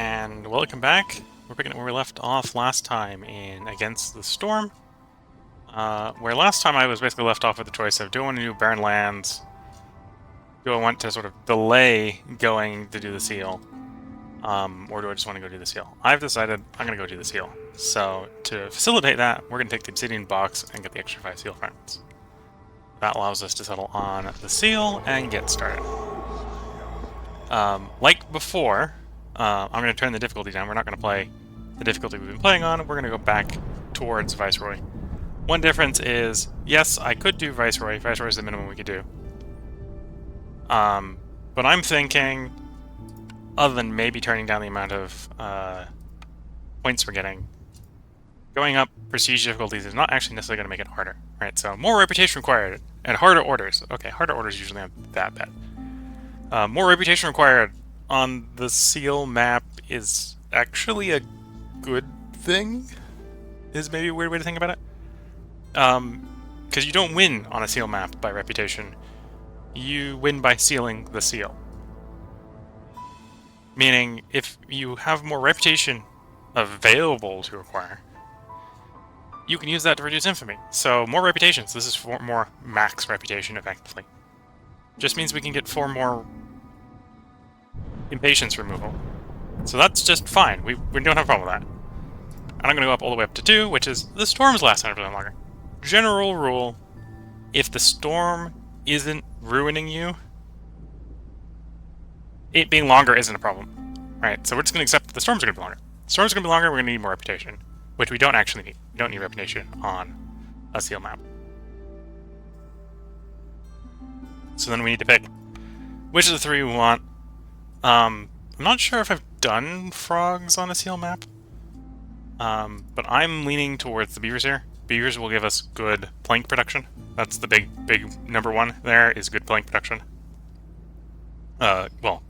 And welcome back. We're picking up where we left off last time in Against the Storm. Where last time I was basically left off with the choice of do I want to do Barren Lands? Do I want to sort of delay going to do the seal? Or do I just want to go do the seal? I've decided I'm going to go do the seal. So to facilitate that, we're going to take the obsidian box and get the extra 5 seal fragments. That allows us to settle on the seal and get started. Like before, I'm going to turn the difficulty down. We're not going to play the difficulty we've been playing on. We're going to go back towards Viceroy. One difference is, yes, I could do Viceroy. Viceroy is the minimum we could do. But I'm thinking, other than maybe turning down the amount of points we're getting, going up prestige difficulties is not actually necessarily going to make it harder. Right? So more reputation required and harder orders. Okay, harder orders usually aren't that bad. More reputation required on the seal map is actually a good thing, is maybe a weird way to think about it. Because you don't win on a seal map by reputation. You win by sealing the seal. Meaning, if you have more reputation available to acquire, you can use that to reduce infamy. So, more reputations. This is for more max reputation, effectively. Just means we can get 4 more impatience removal. So that's just fine. We don't have a problem with that. And I'm going to go up all the way up to 2, which is the storms last 100% longer. General rule, if the storm isn't ruining you, it being longer isn't a problem. Right, so we're just going to accept that the storms are going to be longer. The storms are going to be longer, we're going to need more reputation, which we don't actually need. We don't need reputation on a seal map. So then we need to pick which of the 3 we want. I'm not sure if I've done frogs on a seal map, but I'm leaning towards the beavers here. Beavers will give us good plank production. That's the big number 1 there, is good plank production. Well,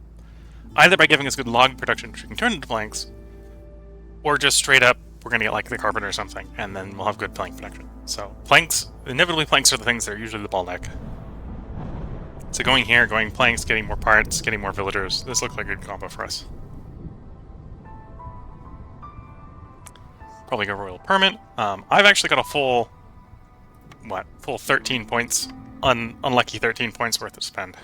either by giving us good log production, which we can turn into planks, or just straight up, we're going to get like the carpenter or something, and then we'll have good plank production. So planks, inevitably planks are the things that are usually the bottleneck. So going here, going planks, getting more parts, getting more villagers, this looks like a good combo for us. Probably go Royal Permit. I've actually got a full 13 points, unlucky 13 points worth of spend.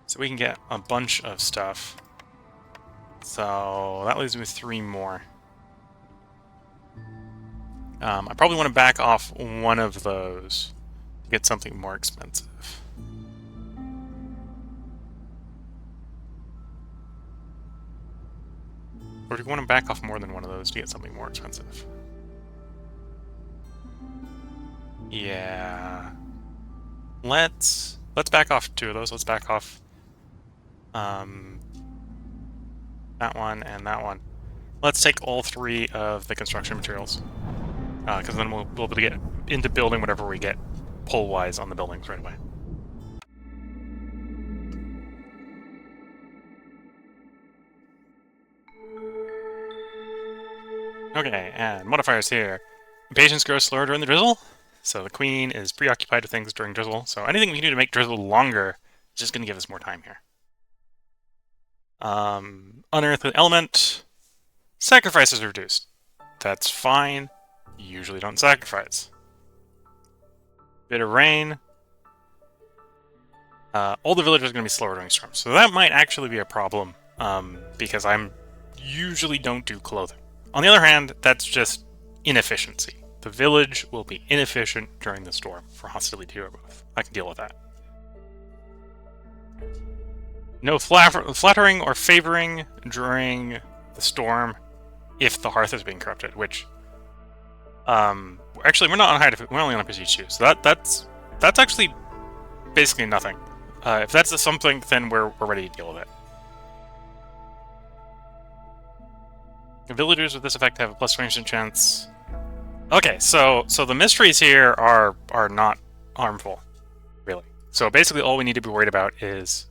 So we can get a bunch of stuff. So that leaves me with 3 more. I probably want to back off one of those to get something more expensive. Or do you want to back off more than one of those to get something more expensive? Yeah. Let's back off 2 of those. Let's back off that one and that one. Let's take all 3 of the construction materials. Because then we'll be able to get into building whatever we get pull-wise on the buildings right away. Okay, and modifiers here. Impatience grows slower during the drizzle, so the queen is preoccupied with things during drizzle, so anything we can do to make drizzle longer is just going to give us more time here. Unearthly element. Sacrifice is reduced. That's fine. You usually don't sacrifice. Bit of rain. All the villagers are going to be slower during storms, so that might actually be a problem, because I'm usually don't do clothing. On the other hand, that's just inefficiency. The village will be inefficient during the storm for hostility or both. I can deal with that. No flattering or favoring during the storm if the hearth is being corrupted, which... actually, we're not on high difficulty, we're only on a prestige 2, so that's actually basically nothing. If that's something, then we're ready to deal with it. Villagers with this effect have a plus 20% chance. Okay, so the mysteries here are not harmful, really. So basically all we need to be worried about is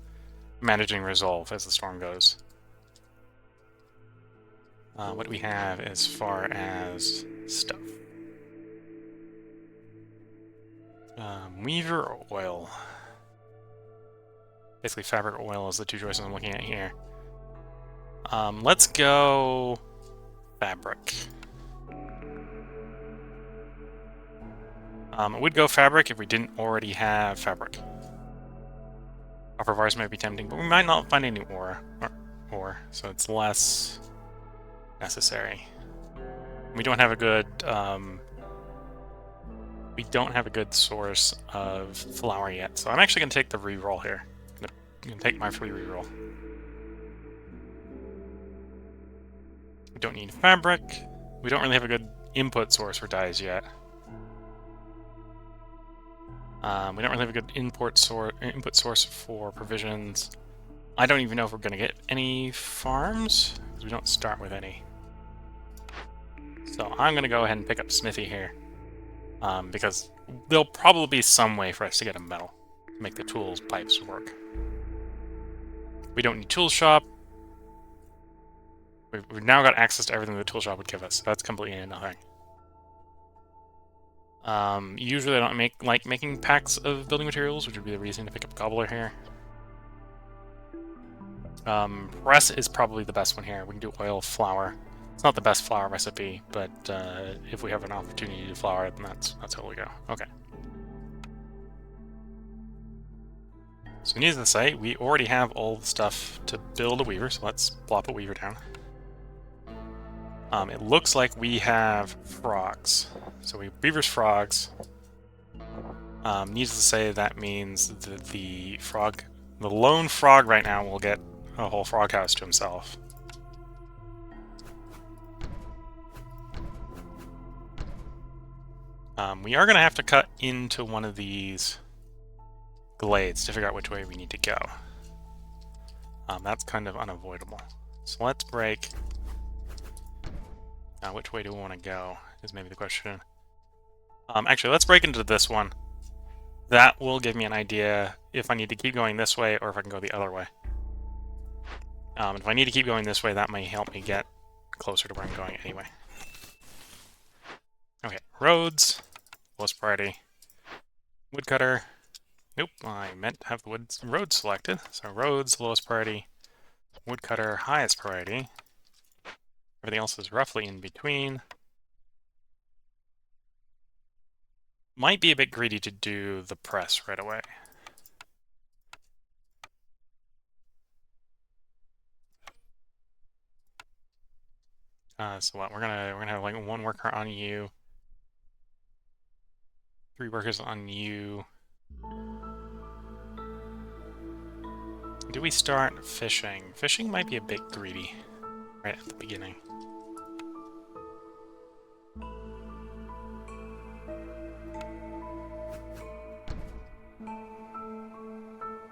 managing resolve as the storm goes. What do we have as far as stuff? Weaver or oil? Basically fabric or oil is the 2 choices I'm looking at here. Let's go fabric. It would go fabric if we didn't already have fabric. Copper bars might be tempting, but we might not find any ore, so it's less necessary. We don't have a good source of flour yet, so I'm actually going to take the reroll here. I'm going to take my free reroll. We don't need fabric. We don't really have a good input source for dyes yet. We don't really have a good input source for provisions. I don't even know if we're going to get any farms, because we don't start with any. So I'm going to go ahead and pick up Smithy here, because there'll probably be some way for us to get a metal to make the tools pipes work. We don't need tool shop. We've now got access to everything the tool shop would give us, so that's completely nothing. Usually I don't like making packs of building materials, which would be the reason to pick up Gobbler here. Press is probably the best one here. We can do oil, flour. It's not the best flour recipe, but if we have an opportunity to do flour, then that's how we go. Okay. So needless to say, we already have all the stuff to build a weaver, so let's plop a weaver down. It looks like we have frogs. So weaver's frogs. Needless to say, that means that the lone frog right now will get a whole frog house to himself. We are going to have to cut into one of these glades to figure out which way we need to go. That's kind of unavoidable. So let's break. Which way do we want to go is maybe the question. Actually, let's break into this one. That will give me an idea if I need to keep going this way or if I can go the other way. If I need to keep going this way, that may help me get closer to where I'm going anyway. Okay, roads, lowest priority. Woodcutter. Nope, I meant to have the road selected. So roads, lowest priority. Woodcutter, highest priority. Everything else is roughly in between. Might be a bit greedy to do the press right away. So what? We're gonna have like one worker on you, 3 workers on you. Do we start fishing? Fishing might be a bit greedy right at the beginning.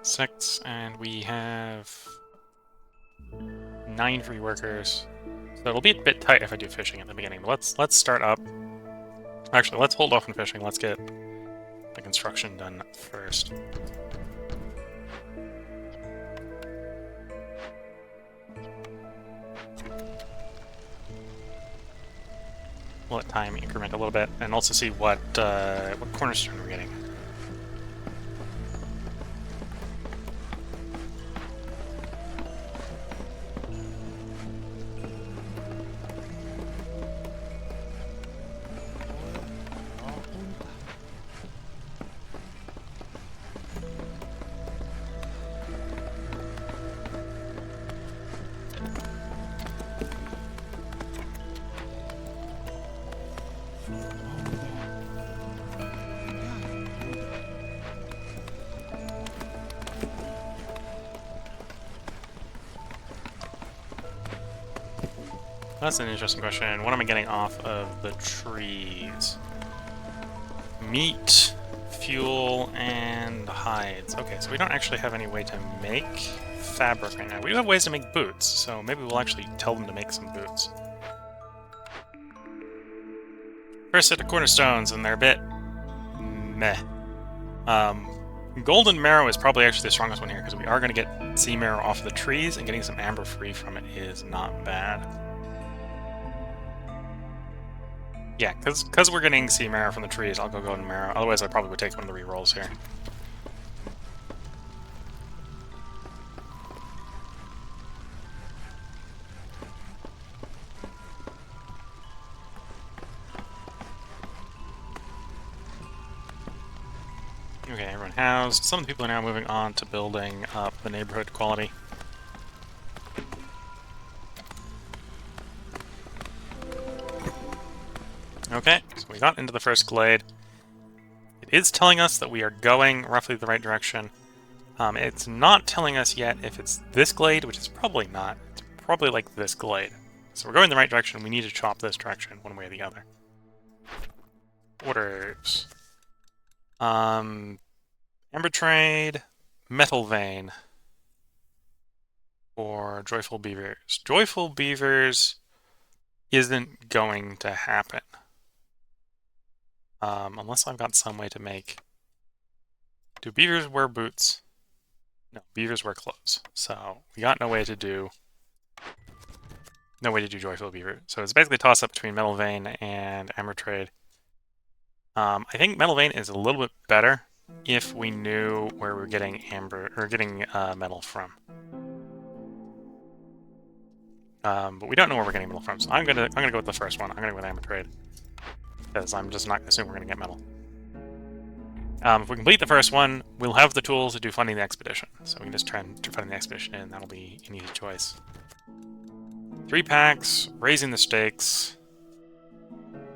Six, and we have 9 free workers. So it'll be a bit tight if I do fishing at the beginning, but let's start up. Actually, let's hold off on fishing. Let's get the construction done first. We'll let time increment a little bit, and also see what cornerstone we're getting. That's an interesting question. What am I getting off of the trees? Meat, fuel, and hides. Okay, so we don't actually have any way to make fabric right now. We do have ways to make boots, so maybe we'll actually tell them to make some boots. First set of cornerstones, and they're a bit meh. Golden marrow is probably actually the strongest one here, because we are going to get sea marrow off the trees, and getting some amber free from it is not bad. Yeah, because we're getting sea marrow from the trees, I'll go golden marrow. Otherwise, I probably would take one of the rerolls here. Okay, everyone housed. Some of the people are now moving on to building up the neighborhood quality. Okay, so we got into the first glade. It is telling us that we are going roughly the right direction. It's not telling us yet if it's this glade, which is probably not. It's probably like this glade. So we're going the right direction. We need to chop this direction one way or the other. Orders. Amber trade, metal vein, or joyful beavers. Joyful beavers isn't going to happen. Unless I've got some way to make... Do beavers wear boots? No, beavers wear clothes. So we got no way to do joyful beaver. So it's basically a toss-up between metal vein and amber trade. I think metal vein is a little bit better if we knew where we're getting metal from. But we don't know where we're getting metal from, so I'm gonna go with the first one. I'm gonna go with amber trade because I'm just not gonna assume we're gonna get metal. If we complete the first one, we'll have the tools to do funding the expedition. So we can just turn to funding the expedition, and that'll be an easy choice. 3 packs, raising the stakes,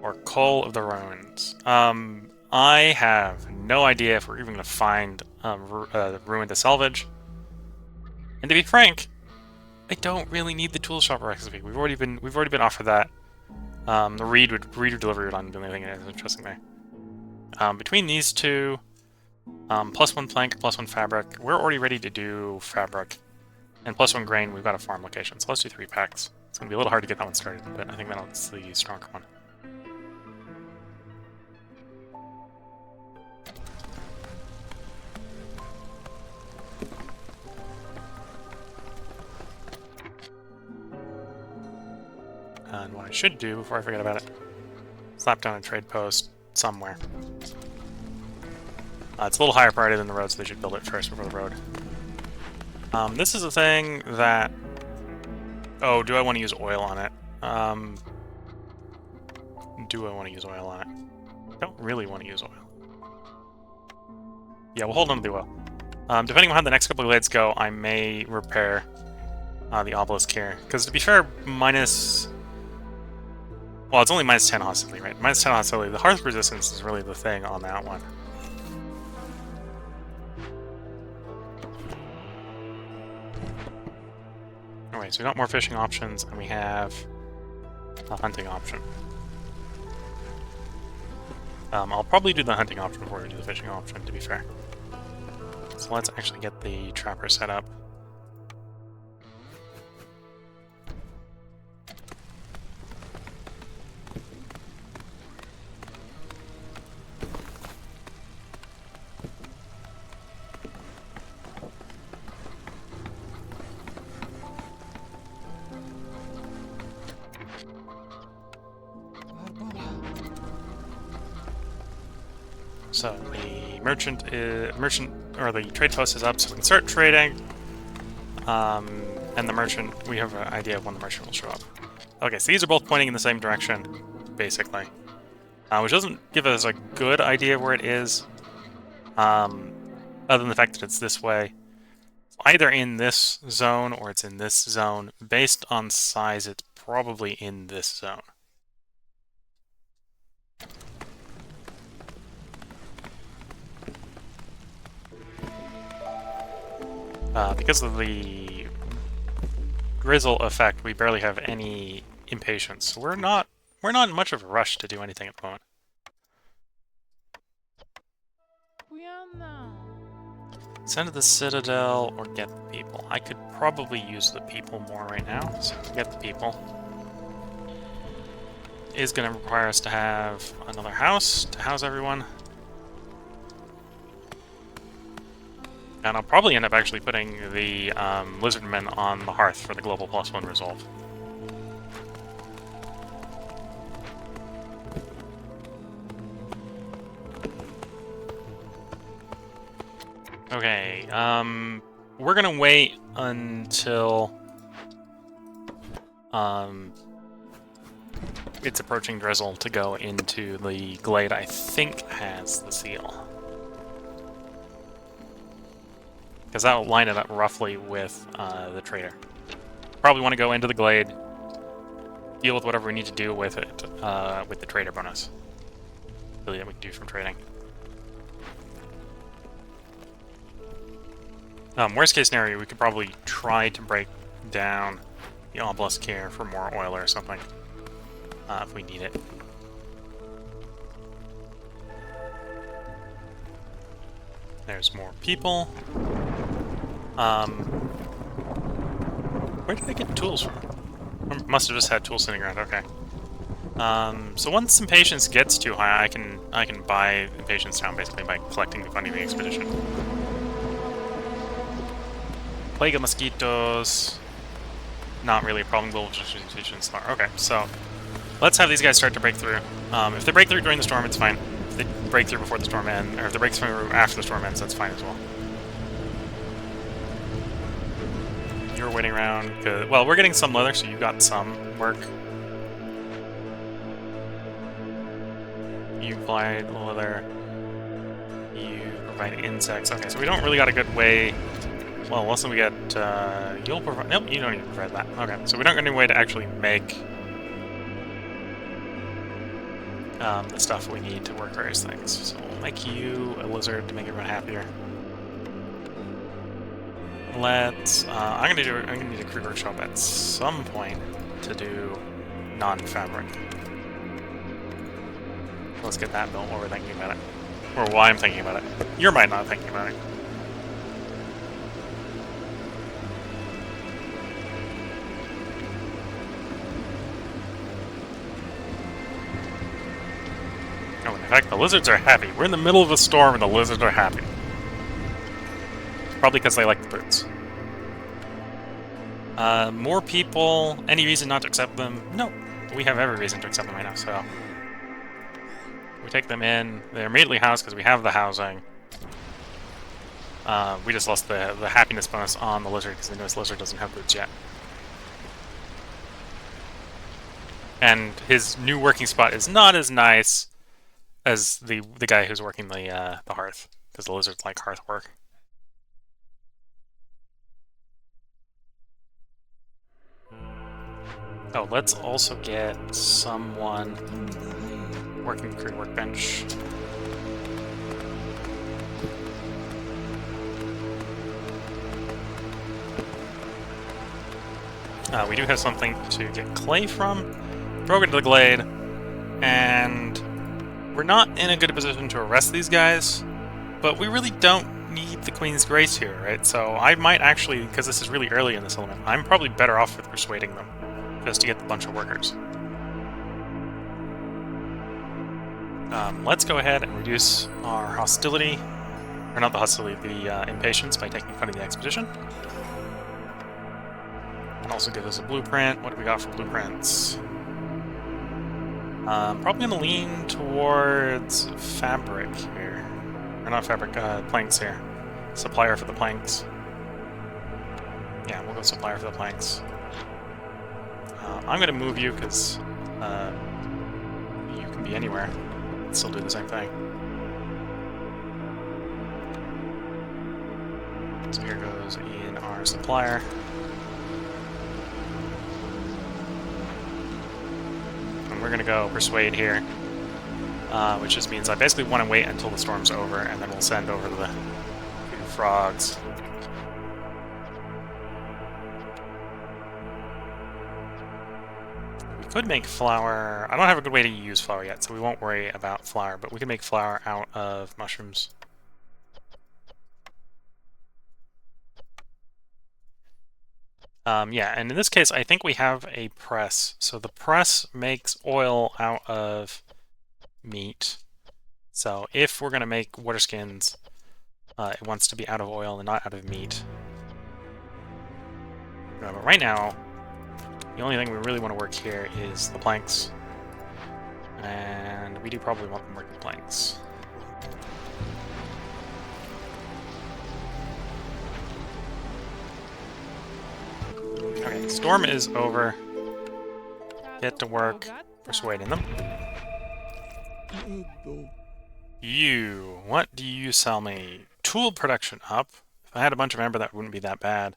or Coal of the Ruins. I have no idea if we're even going to find ruin to salvage. And to be frank, I don't really need the tool shop recipe. We've already been offered that. The read would deliver it on the only thing that is interesting there. Between these two, +1 plank, +1 fabric, we're already ready to do fabric. And +1 grain, we've got a farm location. So let's do 3 packs. It's going to be a little hard to get that one started, but I think that's the stronger one. And what I should do, before I forget about it, slap down a trade post somewhere. It's a little higher priority than the road, so they should build it first before the road. This is a thing that... Oh, do I want to use oil on it? Do I want to use oil on it? I don't really want to use oil. Yeah, we'll hold on to the oil. Depending on how the next couple of glades go, I may repair the obelisk here. Because to be fair, minus... Well, it's only minus 10 hostility, right? Minus 10 hostility. The hearth resistance is really the thing on that one. Alright, so we got more fishing options, and we have a hunting option. I'll probably do the hunting option before we do the fishing option, to be fair. So let's actually get the trapper set up. So the merchant or the trade post is up, so we can start trading. And the merchant, we have an idea of when the merchant will show up. Okay, so these are both pointing in the same direction, basically, which doesn't give us a good idea of where it is, other than the fact that it's this way. It's either in this zone or it's in this zone. Based on size, it's probably in this zone. Because of the drizzle effect, we barely have any impatience. So we're not in much of a rush to do anything at the moment. Send to the Citadel or get the people. I could probably use the people more right now, so get the people. It is going to require us to have another house to house everyone. And I'll probably end up actually putting the lizardmen on the hearth for the global +1 resolve. Okay, we're gonna wait until it's approaching drizzle to go into the glade I think has the seal. because that'll line it up roughly with the trader. Probably want to go into the glade, deal with whatever we need to do with it, with the trader bonus. Really, that we can do from trading. Worst case scenario, we could probably try to break down the obelisk here for more oil or something, if we need it. There's more people. Where did I get tools from? I must have just had tools sitting around. Okay. So once impatience gets too high, I can buy impatience down basically by collecting the funding of the expedition. Plague of mosquitoes. Not really a problem. Global situations are okay. So let's have these guys start to break through. If they break through during the storm, it's fine. If they break through before the storm ends, or if they break through after the storm ends, that's fine as well. You're waiting around. Well, we're getting some leather, so you got some work. You provide leather. You provide insects. Okay, so we don't really got a good way. Well, unless we get, you'll provide, nope, you don't even provide that. Okay, so we don't get any way to actually make the stuff we need to work various things. So we'll make you a lizard to make everyone happier. Let's, I'm gonna need a crew workshop at some point to do non-fabric. Let's get that built while we're thinking about it. Or while I'm thinking about it. You might not thinking about it. Oh, in fact, the lizards are happy. We're in the middle of a storm and the lizards are happy. Probably because they like the birds. More people. Any reason not to accept them? No. We have every reason to accept them right now, so... We take them in. They're immediately housed because we have the housing. We just lost the happiness bonus on the lizard because the newest lizard doesn't have boots yet. And his new working spot is not as nice as the guy who's working the hearth, because the lizards like hearth work. Oh, let's also get someone working crew workbench. We do have something to get clay from. Broke into the glade, and we're not in a good position to arrest these guys, but we really don't need the Queen's Grace here, right? So I might actually, because this is really early in this element, I'm probably better off with persuading them, just to get a bunch of workers. Let's go ahead and reduce our hostility, or not the hostility, the impatience by taking funding the expedition. And also give us a blueprint. What do we got for blueprints? Probably gonna lean towards fabric here. Or not fabric, planks here. Supplier for the planks. Yeah, we'll go supplier for the planks. I'm gonna move you because you can be anywhere. Still do the same thing. So here goes in our supplier. And we're gonna go persuade here, which just means I basically want to wait until the storm's over, and then we'll send over the frogs. Could make flour. I don't have a good way to use flour yet, so we won't worry about flour, but we can make flour out of mushrooms. Yeah, and in this case, I think we have a press. So the press makes oil out of meat. So if we're going to make water skins, it wants to be out of oil and not out of meat. But right now, the only thing we really want to work here is the planks. And we do probably want them working planks. Okay, storm is over. Get to work persuading them. What do you sell me? Tool production up. If I had a bunch of amber, that wouldn't be that bad.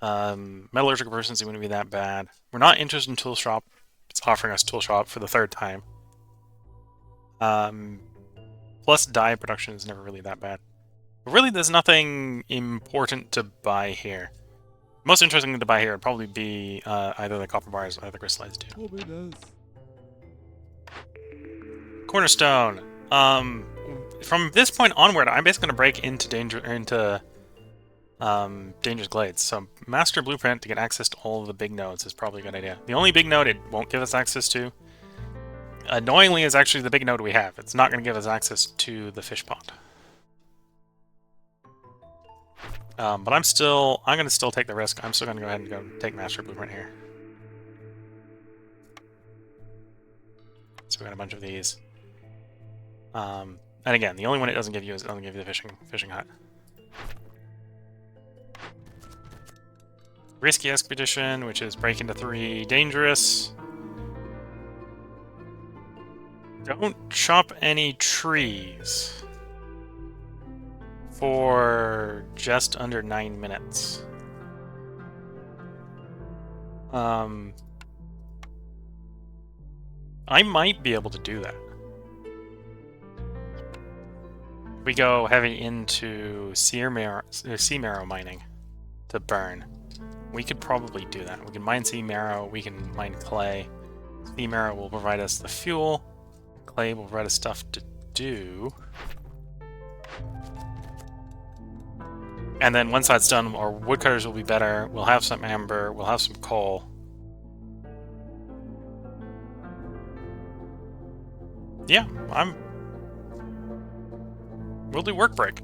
Metallurgical proficiency wouldn't be that bad. We're not interested in tool shop. It's offering us tool shop for the third time. Plus dye production is never really that bad. But really, there's nothing important to buy here. Most interesting thing to buy here would probably be either the copper bars or the crystallized too. Cornerstone. From this point onward, I'm basically gonna break into Dangerous Glades. So master blueprint to get access to all of the big nodes is probably a good idea. The only big node it won't give us access to, annoyingly, is actually the big node we have. It's not going to give us access to the fish pond. But I'm going to still take the risk. I'm still going to go ahead and go take master blueprint here. So we got a bunch of these. And again, the only one it doesn't give you is it doesn't give you the fishing hut. Risky expedition, which is break into 3, dangerous. Don't chop any trees for just under 9 minutes. I might be able to do that. We go heavy into sea marrow mining to burn. We could probably do that. We can mine sea marrow, we can mine clay. Sea marrow will provide us the fuel. Clay will provide us stuff to do. And then once that's done, our woodcutters will be better. We'll have some amber, we'll have some coal. Yeah, we'll do work break.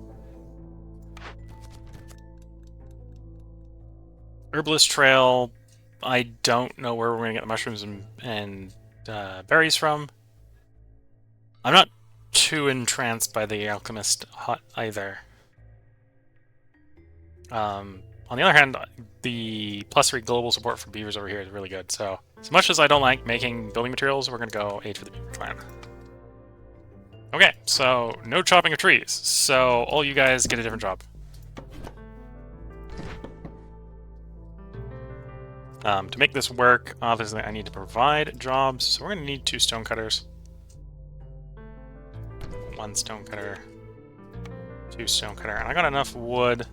Herbalist trail. I don't know where we're going to get the mushrooms and berries from. I'm not too entranced by the alchemist hut either. On the other hand, the +3 global support for beavers over here is really good. So as much as I don't like making building materials, we're going to go aid for the beaver clan. Okay, so no chopping of trees. So all you guys get a different job. To make this work, obviously I need to provide jobs, so we're going to need 2 stonecutters. 1 stonecutter, 2 stonecutter, and I got enough wood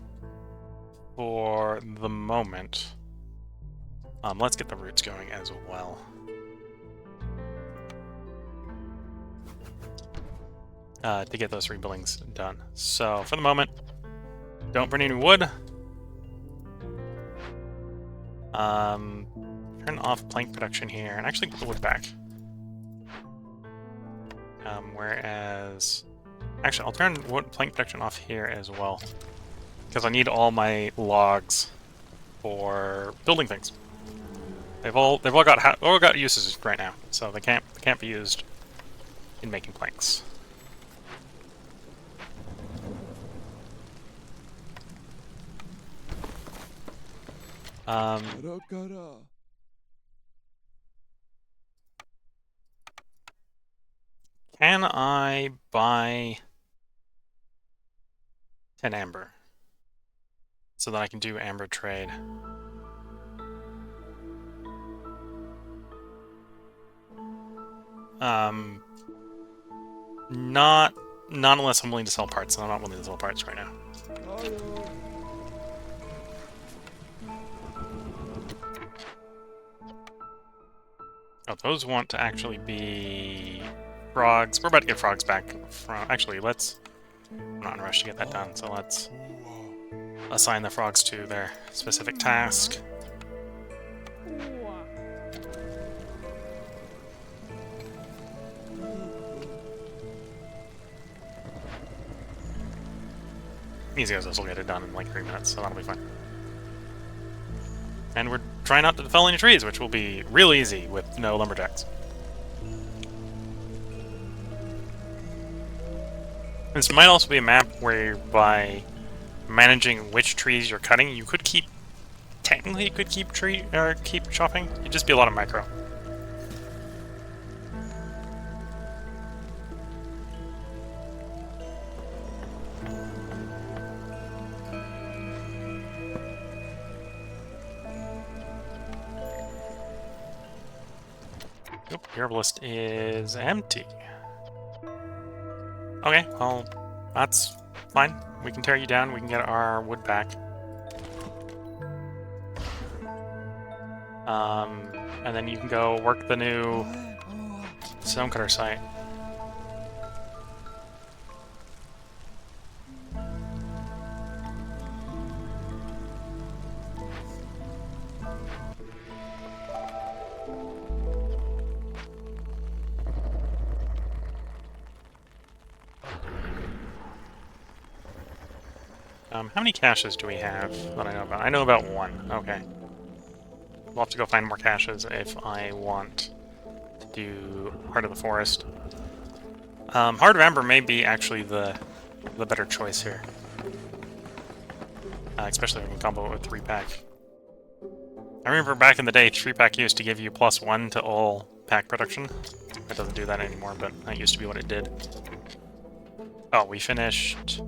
for the moment. Let's get the roots going as well. To get those 3 buildings done. So for the moment, don't burn any wood. Turn off plank production here, and actually put the wood back. Whereas, actually, I'll turn wood plank production off here as well, because I need all my logs for building things. They've all got uses right now, so they can't be used in making planks. Can I buy 10 amber so that I can do amber trade? Not unless I'm willing to sell parts, and I'm not willing to sell parts right now. Oh, those want to actually be frogs. We're about to get frogs back from... Actually, I'm not in a rush to get that done, so let's assign the frogs to their specific task. Easy as this will get it done in like 3 minutes, so that'll be fine. And we're trying not to fell any trees, which will be real easy with no lumberjacks. This might also be a map where by managing which trees you're cutting, you could keep... Technically, you could keep chopping. It'd just be a lot of micro. Nope, your list is empty. Okay, well, that's fine. We can tear you down, we can get our wood back. And then you can go work the new stonecutter site. How many caches do we have that I know about? I know about one. Okay. We'll have to go find more caches if I want to do Heart of the Forest. Heart of Ember may be actually the better choice here. Especially when you combo it with 3-pack. I remember back in the day, 3-pack used to give you +1 to all pack production. It doesn't do that anymore, but that used to be what it did. Oh, we finished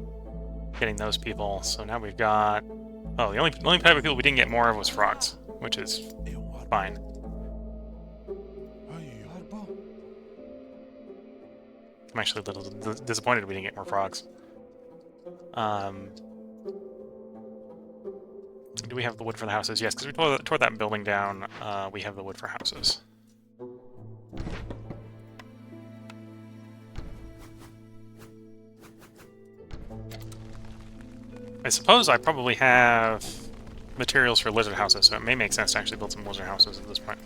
getting those people, so now we've got... Oh, the only type of people we didn't get more of was frogs, which is fine. I'm actually a little disappointed we didn't get more frogs. Do we have the wood for the houses? Yes, because we tore that building down. We have the wood for houses. I suppose I probably have materials for lizard houses, so it may make sense to actually build some lizard houses at this point.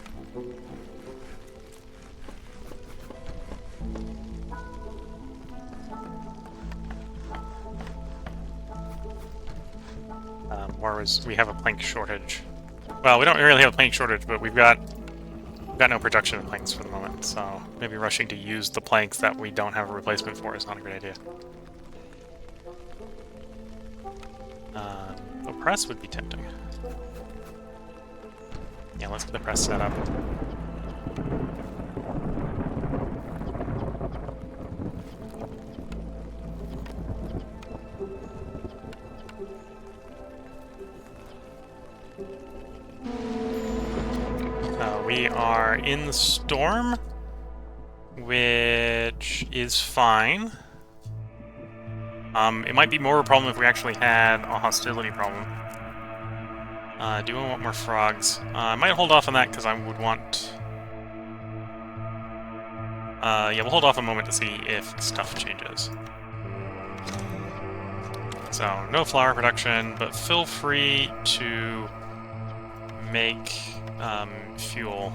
Whereas we have a plank shortage. Well, we don't really have a plank shortage, but we've got no production of planks for the moment, so maybe rushing to use the planks that we don't have a replacement for is not a great idea. A press would be tempting. Yeah, let's get the press set up. We are in the storm, which is fine. It might be more of a problem if we actually had a hostility problem. Do I want more frogs? I might hold off on that because I would want... yeah, we'll hold off a moment to see if stuff changes. So, no flower production, but feel free to make fuel.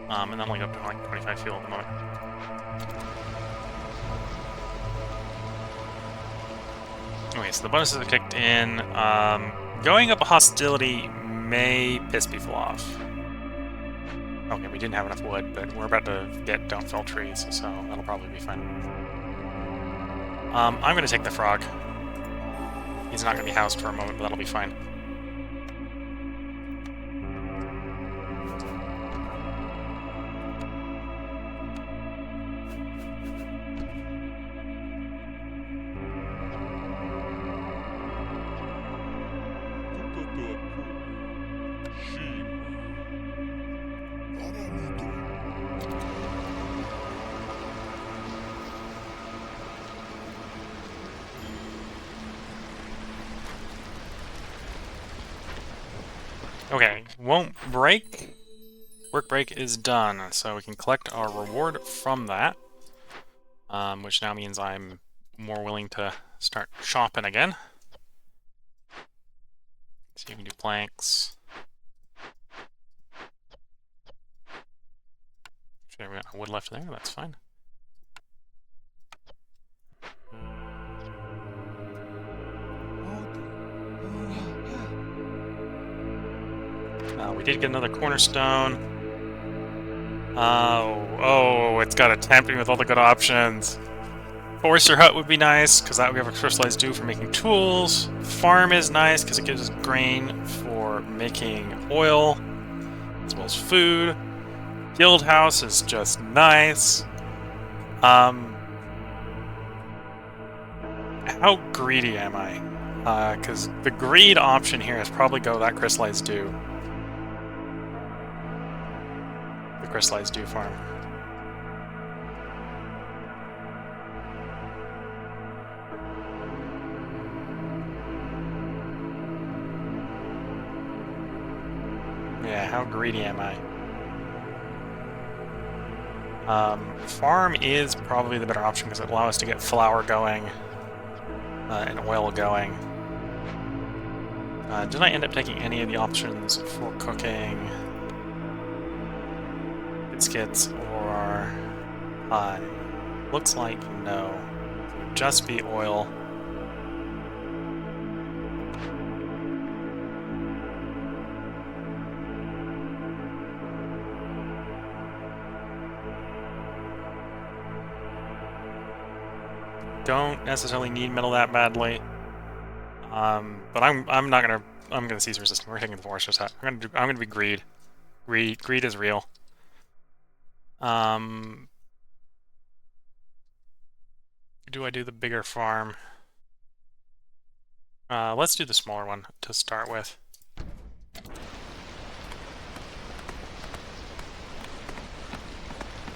And I'm only up to like 25 fuel at the moment. Okay, so the bonuses have kicked in. Going up a hostility may piss people off. Okay, we didn't have enough wood, but we're about to get don't fell trees, so that'll probably be fine. I'm going to take the frog. He's not going to be housed for a moment, but that'll be fine. Okay, won't break. Work break is done, so we can collect our reward from that. Which now means I'm more willing to start shopping again. So you can do planks. Sure, we got wood left there, that's fine. We did get another cornerstone. Oh, it's got a tempting with all the good options. Oyster hut would be nice, because that we have a crystallized dew for making tools. Farm is nice, because it gives us grain for making oil, as well as food. Guild house is just nice. How greedy am I? Because the greed option here is probably go that crystallized dew. the crystallized dew farm. Yeah, how greedy am I? Farm is probably the better option because it allows us to get flour going and oil going. Did I end up taking any of the options for cooking biscuits or pie? Looks like no. It would just be oil. Don't necessarily need metal that badly, but I'm gonna cease resisting. We're taking the forester's hut. I'm gonna be greed. Greed is real. Do I do the bigger farm? Let's do the smaller one to start with.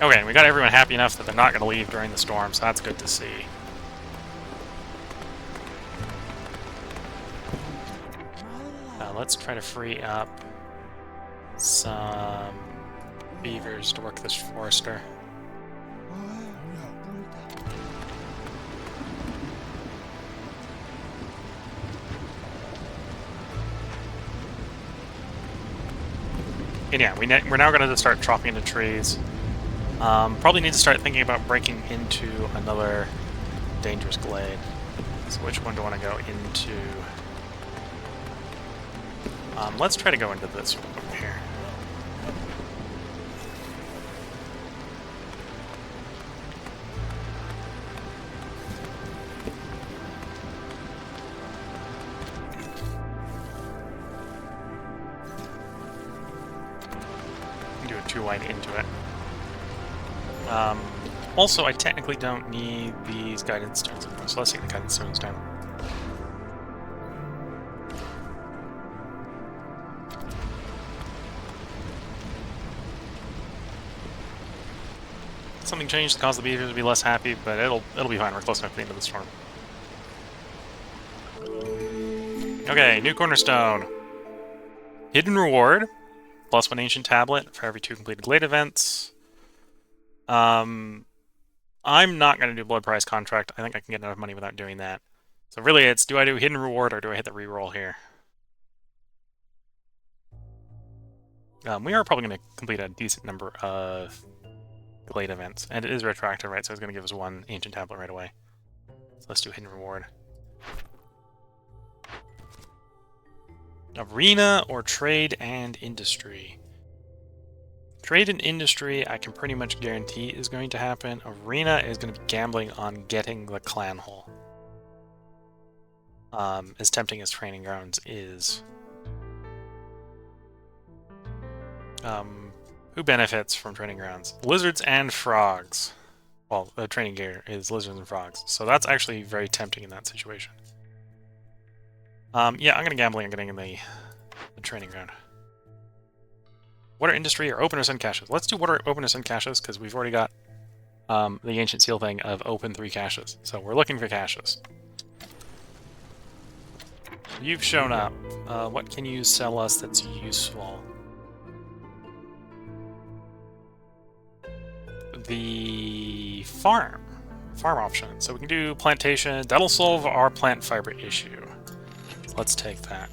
Okay, we got everyone happy enough that they're not gonna leave during the storm, so that's good to see. Let's try to free up some beavers to work this forester. And yeah, we're now going to start chopping into trees. Probably need to start thinking about breaking into another dangerous glade. So which one do I want to go into? Let's try to go into this one over here. Do it too wide into it. Also, I technically don't need these guidance stones anymore, so let's take the guidance stones down. Something changed to cause the beavers to be less happy, but it'll be fine. We're close enough to the end of the storm. Okay, new cornerstone. Hidden reward. +1 ancient tablet for every 2 completed glade events. I'm not going to do blood price contract. I think I can get enough money without doing that. So really it's, do I do hidden reward or do I hit the reroll here? We are probably going to complete a decent number of glade events. And it is retroactive, right? So it's going to give us 1 ancient tablet right away. So let's do hidden reward. Arena or trade and industry? Trade and industry, I can pretty much guarantee is going to happen. Arena is going to be gambling on getting the clan hole. As tempting as training grounds is. Who benefits from training grounds? Lizards and frogs. Well, the training gear is lizards and frogs, so that's actually very tempting in that situation. Yeah, I'm going to gambling on getting in the training ground. Water industry or open or send caches? Let's do water, open or send caches, because we've already got the ancient seal thing of open 3 caches. So we're looking for caches. You've shown up. What can you sell us that's useful? The farm option. So we can do plantation. That'll solve our plant fiber issue. Let's take that.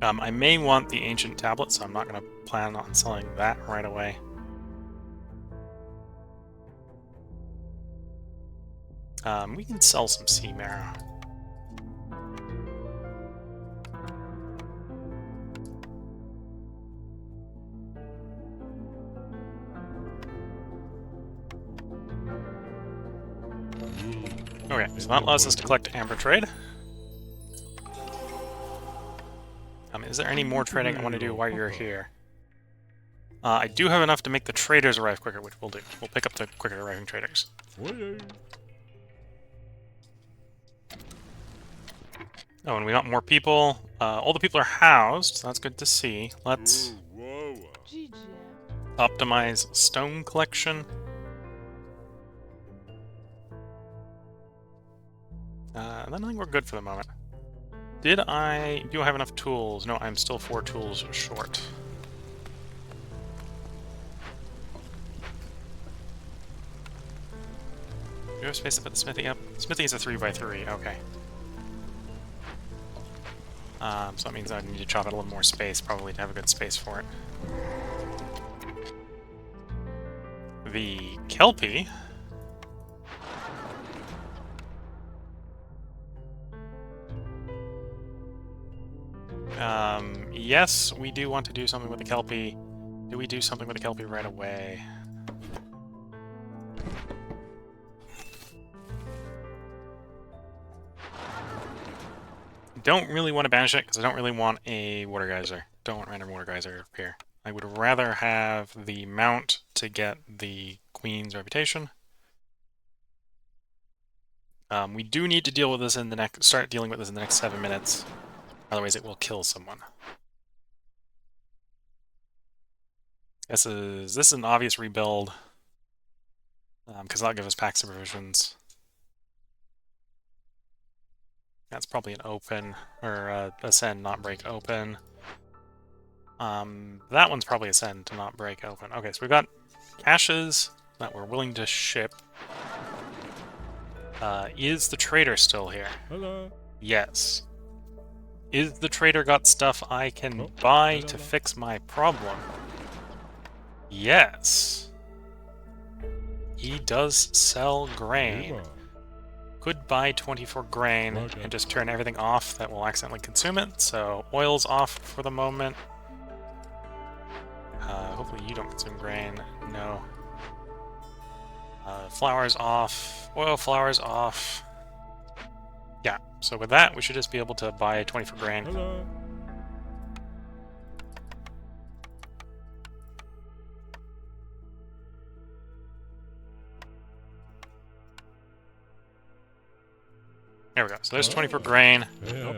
I may want the ancient tablet, so I'm not going to plan on selling that right away. We can sell some sea marrow. Okay, so that allows us to collect amber trade. Is there any more trading I want to do while you're here? I do have enough to make the traders arrive quicker, which we'll do. We'll pick up the quicker arriving traders. Oh, and we got more people. All the people are housed, so that's good to see. Let's optimize stone collection. Then I think we're good for the moment. Do I have enough tools? No, I'm still 4 tools short. Do you have space to put the smithy up? Smithy is a 3x3, okay. So that means I need to chop out a little more space, probably, to have a good space for it. The Kelpie. Yes, we do want to do something with the Kelpie. Do we do something with the Kelpie right away? Don't really want to banish it, because I don't really want a water geyser. Don't want random water geyser up here. I would rather have the mount to get the queen's reputation. We do need to deal with this in the next. Start dealing with this in the next 7 minutes. Otherwise, it will kill someone. This is an obvious rebuild, because that'll give us pack supervisions. That's probably an open, or ascend, not break open. That one's probably ascend to not break open. Okay, so we've got caches that we're willing to ship. Is the trader still here? Hello. Yes. Is the trader got stuff I can buy to fix my problem? Yes. He does sell grain. Could buy 24 grain and just turn everything off that will accidentally consume it. So oil's off for the moment. Hopefully you don't consume grain. No. Flour's off. Oil, flour's off. Yeah, so with that, we should just be able to buy 24 grain. Hello. There we go. So there's 24 grain. Hello.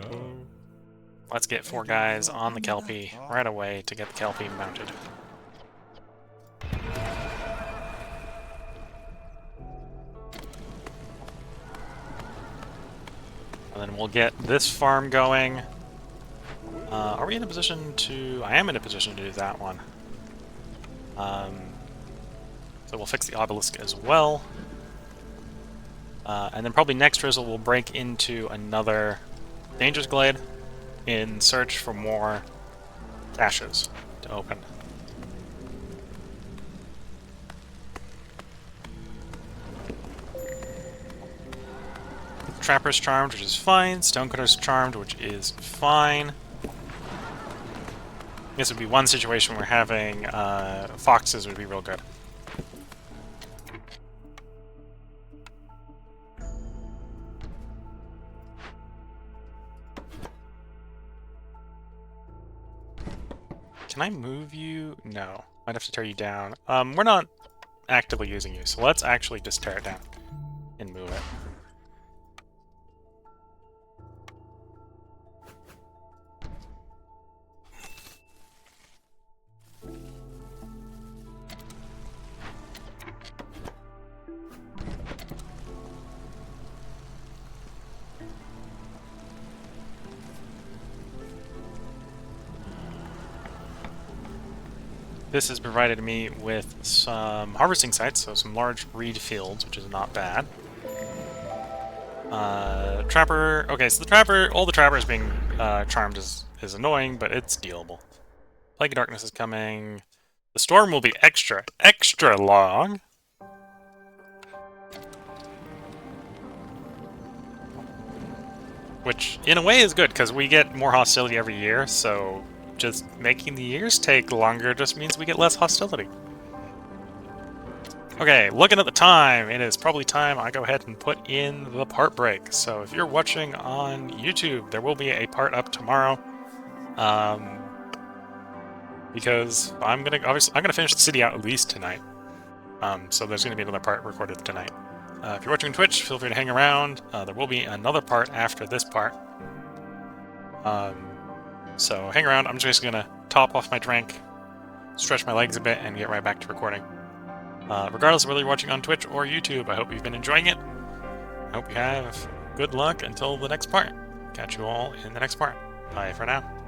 Let's get 4 guys on the Kelpie right away to get the Kelpie mounted. And then we'll get this farm going. Are we in a position to... I am in a position to do that one. So we'll fix the obelisk as well. And then probably next drizzle we'll break into another Dangerous Glade in search for more caches to open. Trapper's charmed, which is fine. Stonecutter's charmed, which is fine. This would be one situation where having foxes would be real good. Can I move you? No. Might have to tear you down. We're not actively using you, so let's actually just tear it down and move it. This has provided me with some harvesting sites, so some large reed fields, which is not bad. Trapper... Okay, so the Trapper... All the Trappers being charmed is annoying, but it's dealable. Plague of Darkness is coming. The storm will be extra long. Which, in a way, is good, because we get more hostility every year, so... just making the years take longer just means we get less hostility. Okay, looking at the time, it is probably time I go ahead and put in the part break. So if you're watching on YouTube, there will be a part up tomorrow. because I'm gonna finish the city out at least tonight. So there's gonna be another part recorded tonight. If you're watching Twitch, feel free to hang around. There will be another part after this part. So hang around. I'm just gonna top off my drink, stretch my legs a bit, and get right back to recording. Regardless of whether you're watching on Twitch or YouTube, I hope you've been enjoying it. I hope you have good luck until the next part. Catch you all in the next part. Bye for now.